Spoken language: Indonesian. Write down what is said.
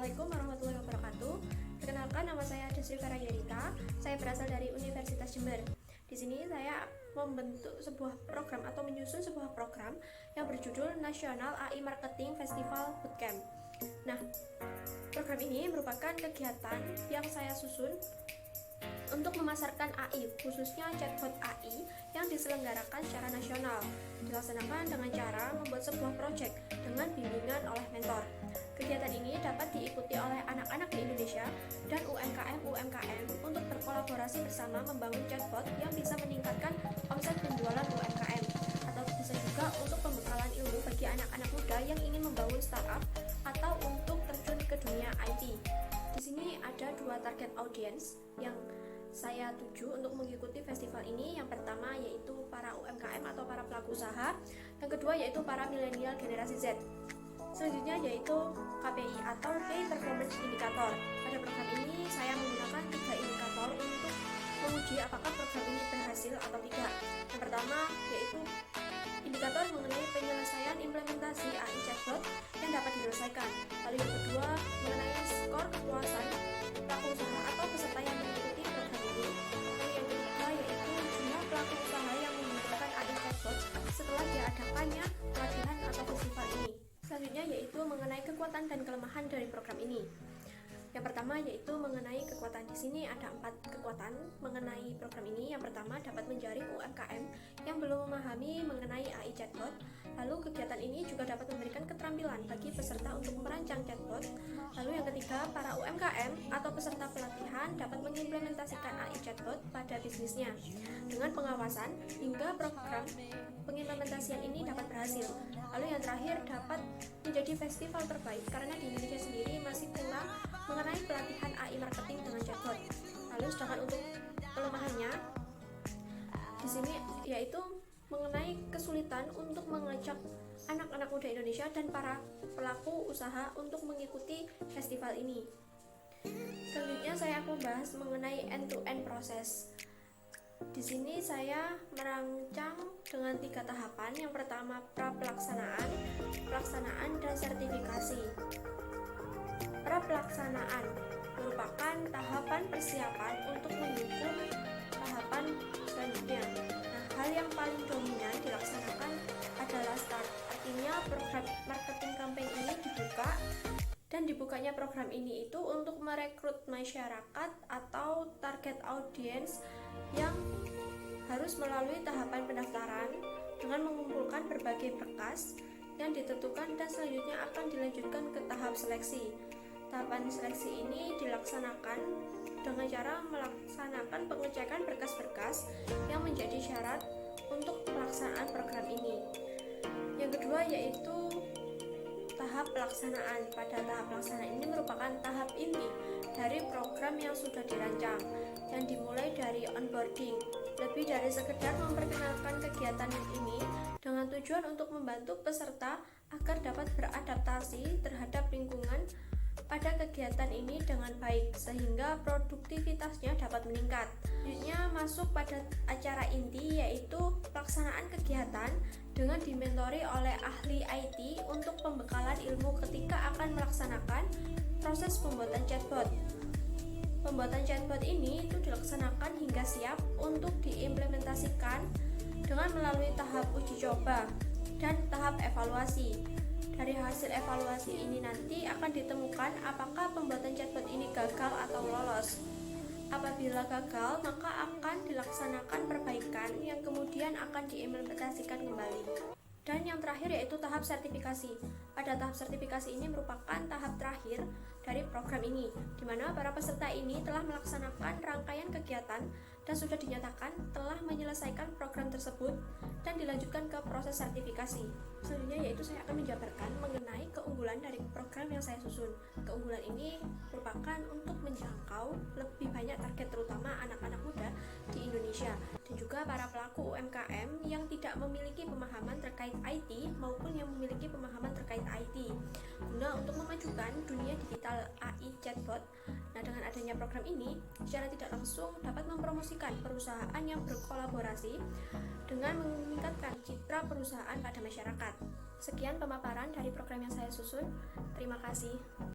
Assalamualaikum warahmatullahi wabarakatuh. Perkenalkan, nama saya Desri Vera Yerita. Saya berasal dari Universitas Jember. Di sini saya membentuk sebuah program atau menyusun sebuah program yang berjudul National AI Marketing Festival Bootcamp. Nah, program ini merupakan kegiatan yang saya susun untuk memasarkan AI, khususnya chatbot AI yang diselenggarakan secara nasional. Dilaksanakan dengan cara membuat sebuah proyek dengan bimbingan oleh mentor. Kegiatan ini dapat diikuti oleh anak-anak di Indonesia dan UMKM untuk berkolaborasi bersama membangun chatbot yang bisa meningkatkan omset penjualan UMKM, atau bisa juga untuk pembekalan ilmu bagi anak-anak muda yang ingin membangun startup atau untuk terjun ke dunia IT. Di sini ada dua target audience yang saya tuju untuk mengikuti festival ini. Yang pertama yaitu para UMKM atau para pelaku usaha, yang kedua yaitu para milenial generasi Z. Selanjutnya yaitu KPI atau Key Performance Indicator. Pada program ini saya menggunakan 3 indikator untuk menguji apakah program ini berhasil atau tidak. Yang pertama yaitu indikator mengenai penyelesaian implementasi AI chatbot yang dapat diselesaikan. Lalu yang kedua mengenai skor kepuasan pelaku usaha atau peserta yang mengikuti program ini. Dan yang ketiga yaitu jumlah pelaku usaha yang menggunakan AI chatbot setelah diadakannya pelatihan atau festival ini. Selanjutnya yaitu mengenai kekuatan dan kelemahan dari program ini. Yang pertama yaitu mengenai kekuatan. Di sini ada 4 kekuatan mengenai program ini. Yang pertama dapat menjaring UMKM yang belum memahami mengenai AI chatbot. Lalu kegiatan ini juga dapat memberikan keterampilan bagi peserta untuk merancang chatbot. Lalu yang ketiga, para UMKM atau peserta pelatihan dapat mengimplementasikan AI chatbot pada bisnisnya dengan pengawasan hingga program pengimplementasian ini dapat berhasil. Lalu yang terakhir dapat menjadi festival terbaik karena di Indonesia sendiri masih kurang mengenai pelatihan AI marketing dengan chatbot. Lalu sedangkan untuk kelemahannya di sini yaitu mengenai kesulitan untuk mengajak anak-anak muda Indonesia dan para pelaku usaha untuk mengikuti festival ini. Selanjutnya saya akan membahas mengenai end-to-end proses. Di sini saya merancang dengan 3 tahapan. Yang pertama pra-pelaksanaan, pelaksanaan, dan sertifikasi. Pra-pelaksanaan merupakan tahapan persiapan untuk mendukung tahapan selanjutnya. Nah, hal yang paling dominan dilaksanakan adalah start. Artinya program marketing campaign ini dibuka, dan dibukanya program ini itu untuk merekrut masyarakat atau target audience yang harus melalui tahapan pendaftaran dengan mengumpulkan berbagai berkas yang ditentukan dan selanjutnya akan dilanjutkan ke tahap seleksi. Tahapan seleksi ini dilaksanakan dengan cara melaksanakan pengecekan berkas-berkas yang menjadi syarat untuk pelaksanaan program ini. Yang kedua yaitu tahap pelaksanaan. Pada tahap pelaksanaan ini merupakan tahap inti dari program yang sudah dirancang, yang dimulai dari onboarding, lebih dari sekedar memperkenalkan kegiatan ini dengan tujuan untuk membantu peserta agar dapat beradaptasi terhadap lingkungan pada kegiatan ini dengan baik sehingga produktivitasnya dapat meningkat. Selanjutnya masuk pada acara inti yaitu pelaksanaan kegiatan dengan dimentori oleh ahli IT untuk pembekalan ilmu ketika akan melaksanakan proses pembuatan chatbot. Pembuatan chatbot ini itu dilaksanakan hingga siap untuk diimplementasikan dengan melalui tahap uji coba dan tahap evaluasi. Dari hasil evaluasi ini nanti akan ditemukan apakah pembuatan chatbot ini gagal atau lolos. Apabila gagal, maka akan dilaksanakan perbaikan yang kemudian akan diimplementasikan kembali. Dan yang terakhir yaitu tahap sertifikasi. Pada tahap sertifikasi ini merupakan tahap terakhir dari program ini, di mana para peserta ini telah melaksanakan rangkaian kegiatan dan sudah dinyatakan telah menyelesaikan program tersebut dan dilanjutkan ke proses sertifikasi. Selanjutnya yaitu saya akan menjabarkan mengenai keunggulan dari program yang saya susun. Keunggulan ini merupakan untuk menjangkau lebih banyak target, terutama anak-anak muda di Indonesia dan juga para pelaku UMKM yang tidak memiliki pemahaman terkait IT maupun yang memiliki pemahaman terkait IT, guna untuk memajukan dunia digital AI chatbot. Nah, dengan adanya program ini secara tidak langsung dapat mempromosikan perusahaan yang berkolaborasi dengan meningkatkan citra perusahaan pada masyarakat. Sekian pemaparan dari program yang saya susun. Terima kasih.